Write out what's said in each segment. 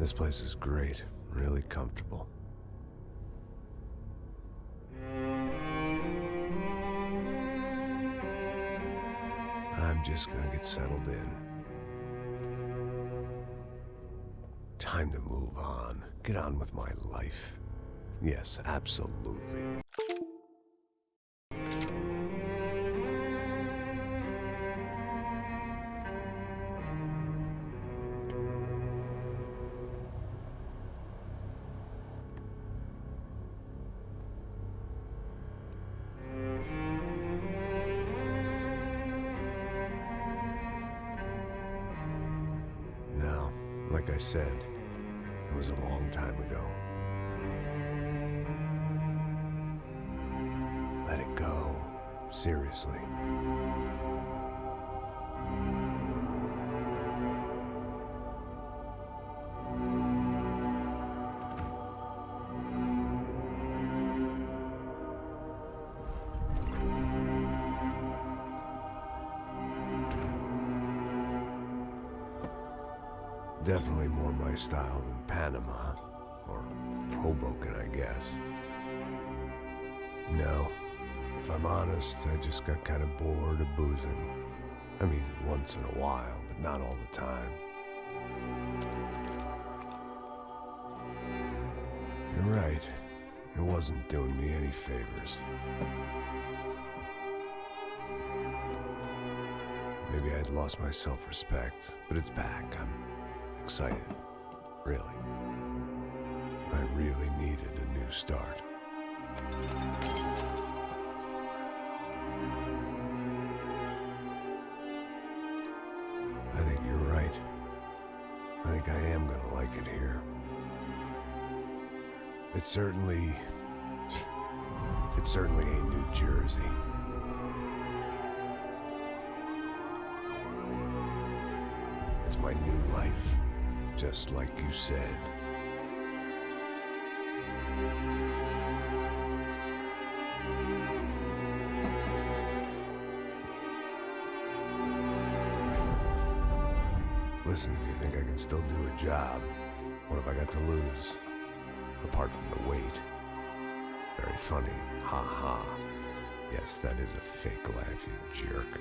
This place is great, really comfortable. I'm just gonna get settled in. Time to move on. Get on with my life. Yes, absolutely. Now, like I said, it was a long time ago. Let it go. Seriously. Definitely more my style than Panama, or Hoboken, I guess. No, if I'm honest, I just got kind of bored of boozing. I mean, once in a while, but not all the time. You're right, it wasn't doing me any favors. Maybe I'd lost my self-respect, but it's back. I'm excited, really. I really needed a new start. I think you're right. I think I am gonna like it here. It certainly ain't New Jersey. It's my new life. Just like you said. Listen, if you think I can still do a job, what have I got to lose? Apart from the weight. Very funny. Ha ha. Yes, that is a fake laugh, you jerk.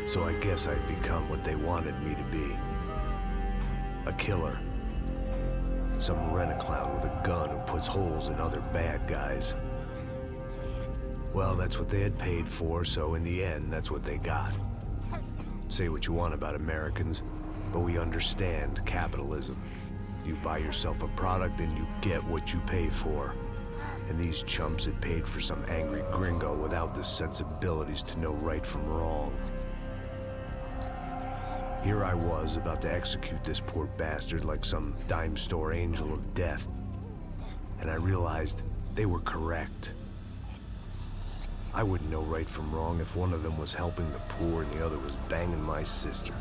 So I guess I'd become what they wanted me to be. A killer. Some rent-a-clown with a gun who puts holes in other bad guys. Well, that's what they had paid for, so in the end, that's what they got. Say what you want about Americans, but we understand capitalism. You buy yourself a product and you get what you pay for. And these chumps had paid for some angry gringo without the sensibilities to know right from wrong. Here I was, about to execute this poor bastard like some dime store angel of death. And I realized they were correct. I wouldn't know right from wrong if one of them was helping the poor and the other was banging my sister.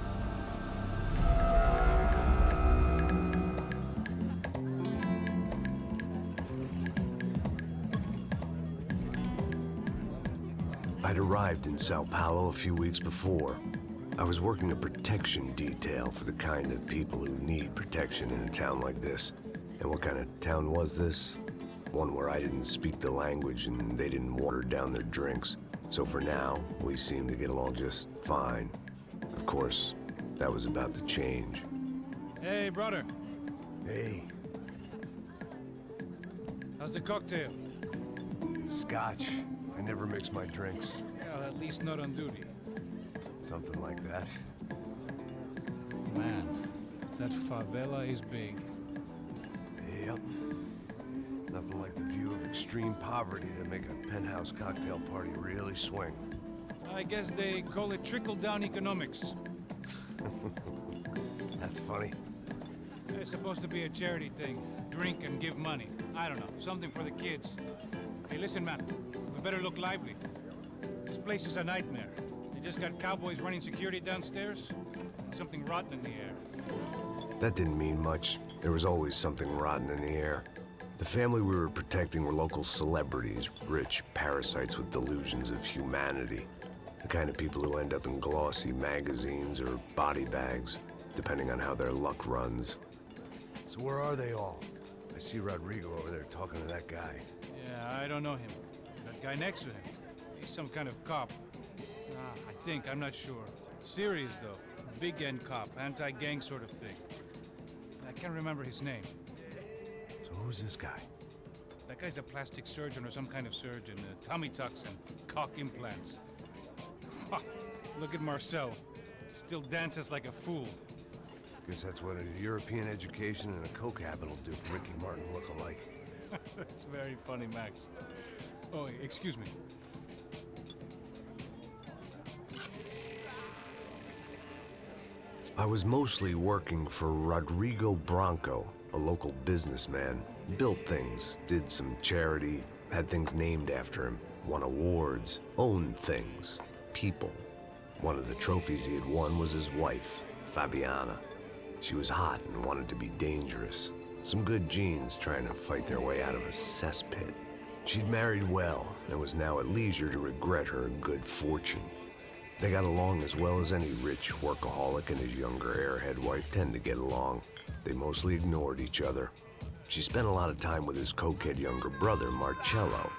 I'd arrived in Sao Paulo a few weeks before. I was working a protection detail for the kind of people who need protection in a town like this. And what kind of town was this? One where I didn't speak the language and they didn't water down their drinks. So for now, we seemed to get along just fine. Of course, that was about to change. Hey, brother. Hey. How's the cocktail? Scotch. I never mix my drinks. Well, at least not on duty. Something like that. Man, that favela is big. Yep. Nothing like the view of extreme poverty to make a penthouse cocktail party really swing. I guess they call it trickle-down economics. That's funny. It's supposed to be a charity thing. Drink and give money. I don't know, something for the kids. Hey, listen, man. We better look lively. This place is a nightmare. They just got cowboys running security downstairs. And something rotten in the air. That didn't mean much. There was always something rotten in the air. The family we were protecting were local celebrities, rich parasites with delusions of humanity. The kind of people who end up in glossy magazines or body bags, depending on how their luck runs. So where are they all? I see Rodrigo over there talking to that guy. Yeah, I don't know him. That guy next to him. He's some kind of cop. I think, I'm not sure. Serious, though. Big end cop, anti-gang sort of thing. I can't remember his name. So who's this guy? That guy's a plastic surgeon or some kind of surgeon. Tummy tucks and cock implants. Ha! Look at Marcel. Still dances like a fool. Guess that's what a European education and a coke habit will do for Ricky Martin look-alike. That's very funny, Max. Oh, excuse me. I was mostly working for Rodrigo Branco, a local businessman. Built things, did some charity, had things named after him, won awards, owned things, people. One of the trophies he had won was his wife, Fabiana. She was hot and wanted to be dangerous. Some good genes trying to fight their way out of a cesspit. She'd married well and was now at leisure to regret her good fortune. They got along as well as any rich workaholic and his younger airhead wife tend to get along. They mostly ignored each other. She spent a lot of time with his cokehead younger brother, Marcello.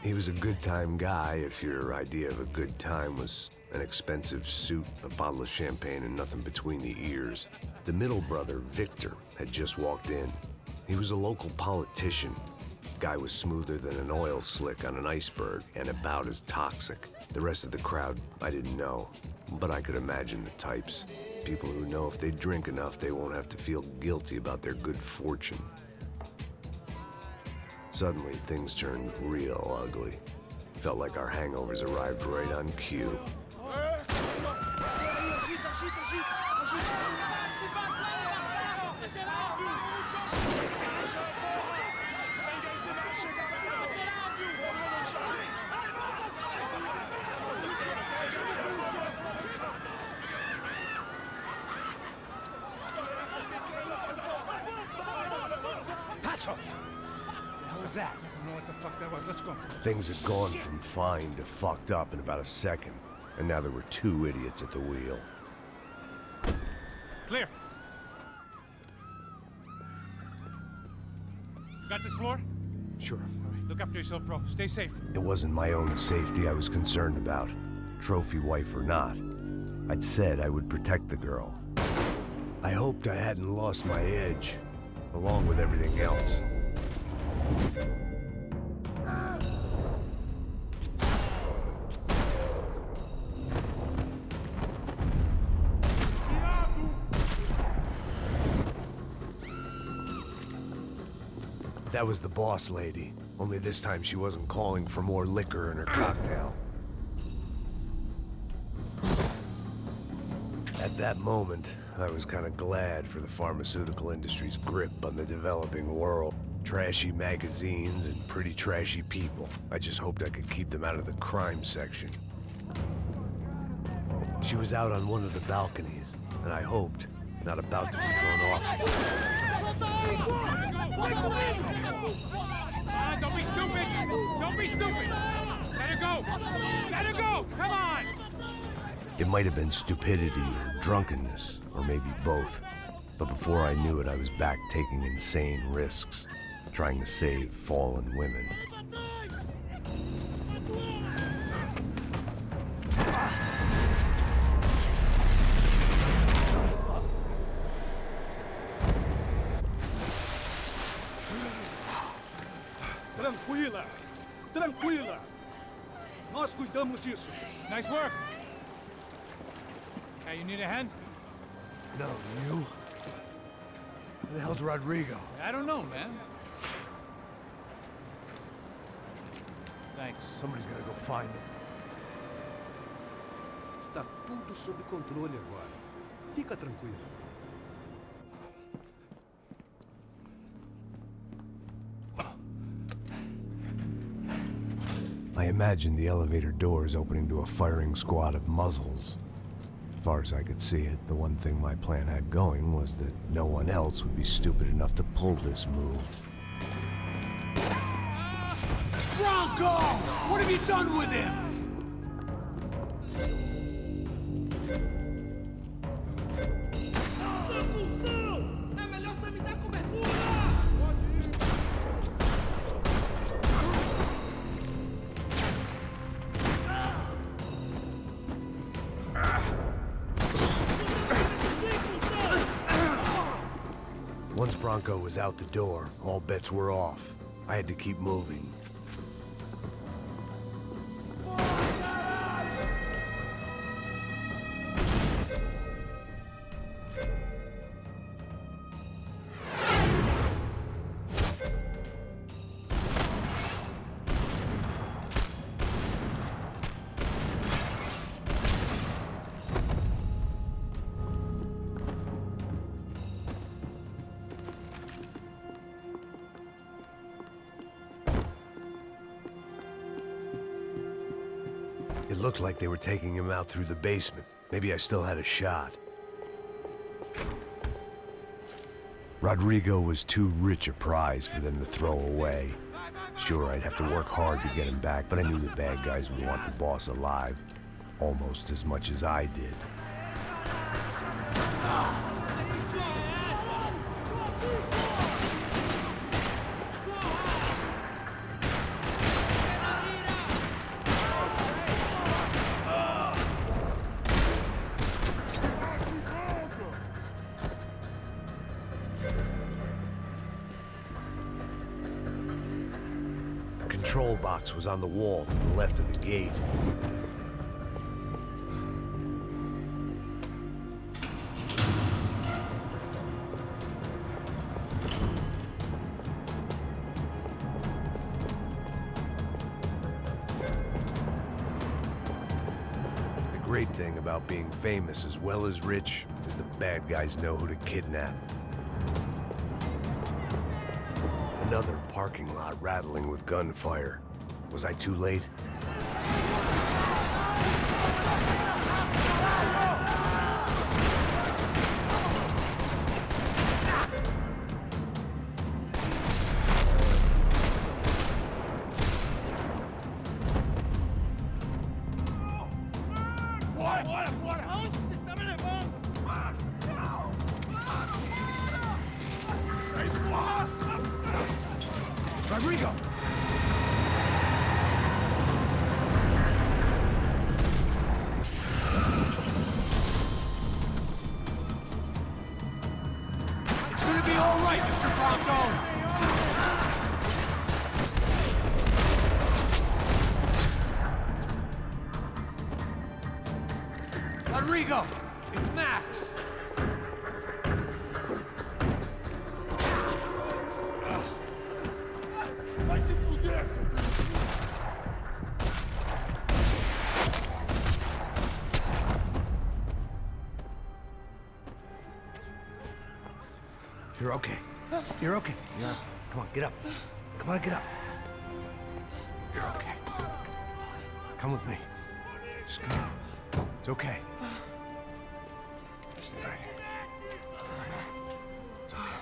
He was a good-time guy if your idea of a good time was an expensive suit, a bottle of champagne, and nothing between the ears. The middle brother, Victor, had just walked in. He was a local politician. Guy was smoother than an oil slick on an iceberg and about as toxic. The rest of the crowd, I didn't know, but I could imagine the types. People who know if they drink enough, they won't have to feel guilty about their good fortune. Suddenly, things turned real ugly. Felt like our hangovers arrived right on cue. That? I don't know what the fuck that was. Let's go. Things had gone from fine to fucked up in about a second, and now there were two idiots at the wheel. Clear. You got this floor? Sure. All right, look after yourself, bro. Stay safe. It wasn't my own safety I was concerned about, trophy wife or not. I'd said I would protect the girl. I hoped I hadn't lost my edge, along with everything else. That was the boss lady, only this time she wasn't calling for more liquor in her cocktail. At that moment, I was kind of glad for the pharmaceutical industry's grip on the developing world. Trashy magazines and pretty trashy people. I just hoped I could keep them out of the crime section. She was out on one of the balconies, and I hoped not about to be thrown off. Don't be stupid! Don't be stupid! Let her go! go! Let her go! Come on! It might have been stupidity or drunkenness, or maybe both. But before I knew it, I was back taking insane risks, trying to save fallen women. Tranquila! Tranquila! Nós cuidamos disso. Nice work! Hey, you need a hand? No, you? Where the hell's Rodrigo? I don't know, man. Thanks. Somebody's gotta go find him. Está tudo sob controle agora. Fica tranquilo. I imagined the elevator doors opening to a firing squad of muzzles. As far as I could see it, the one thing my plan had going was that no one else would be stupid enough to pull this move. Bronco! What have you done with him? Once Bronco was out the door, all bets were off. I had to keep moving. It looked like they were taking him out through the basement. Maybe I still had a shot. Rodrigo was too rich a prize for them to throw away. Sure, I'd have to work hard to get him back, but I knew the bad guys would want the boss alive, almost as much as I did. The control box was on the wall to the left of the gate. The great thing about being famous as well as rich is the bad guys know who to kidnap. Another parking lot rattling with gunfire. Was I too late? Rodrigo! It's gonna be all right, Mr. Bronco! Rodrigo! It's Max! You're okay. You're okay. Come on, get up. Come on, get up. You're okay. Come with me. Just come on. It's okay. Stay right here. It's okay.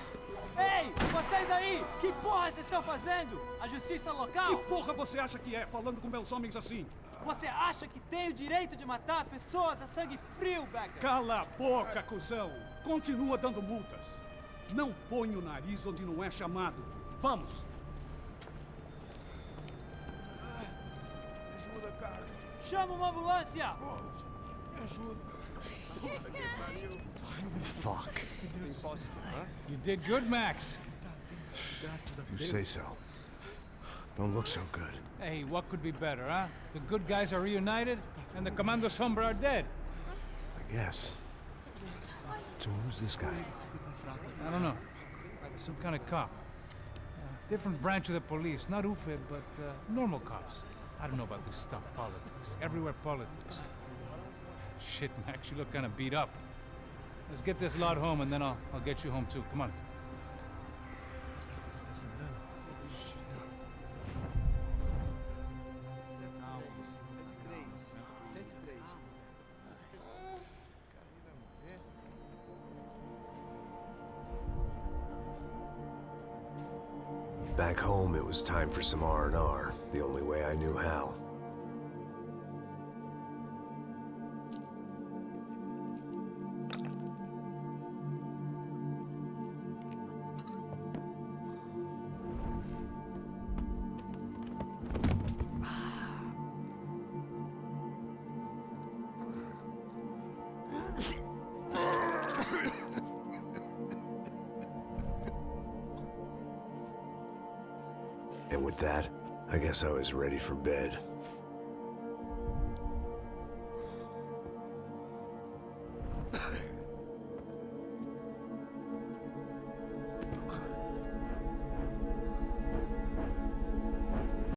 Hey! vocês aí! Que porra vocês estão fazendo? A justiça local? Que porra você acha que é, falando com meus homens assim? Você acha que tem o direito de matar as pessoas a sangue frio, Becker? Cala a boca, cuzão! Continua dando multas. Não põe o nariz onde não é chamado. Vamos! Ajuda, cara. Chama uma ambulância! Me ajuda. Fuck. You did good, Max. You say so. Don't look so good. Hey, what could be better, huh? The good guys are reunited, and the Commando Sombra are dead. I guess. So who's this guy? I don't know. Some kind of cop. Different branch of the police. Not UFE, but normal cops. I don't know about this stuff, politics. Everywhere politics. Shit, Max, you look kind of beat up. Let's get this lot home, and then I'll get you home too. Come on. Back home, it was time for some R&R, the only way I knew how. And with that, I guess I was ready for bed.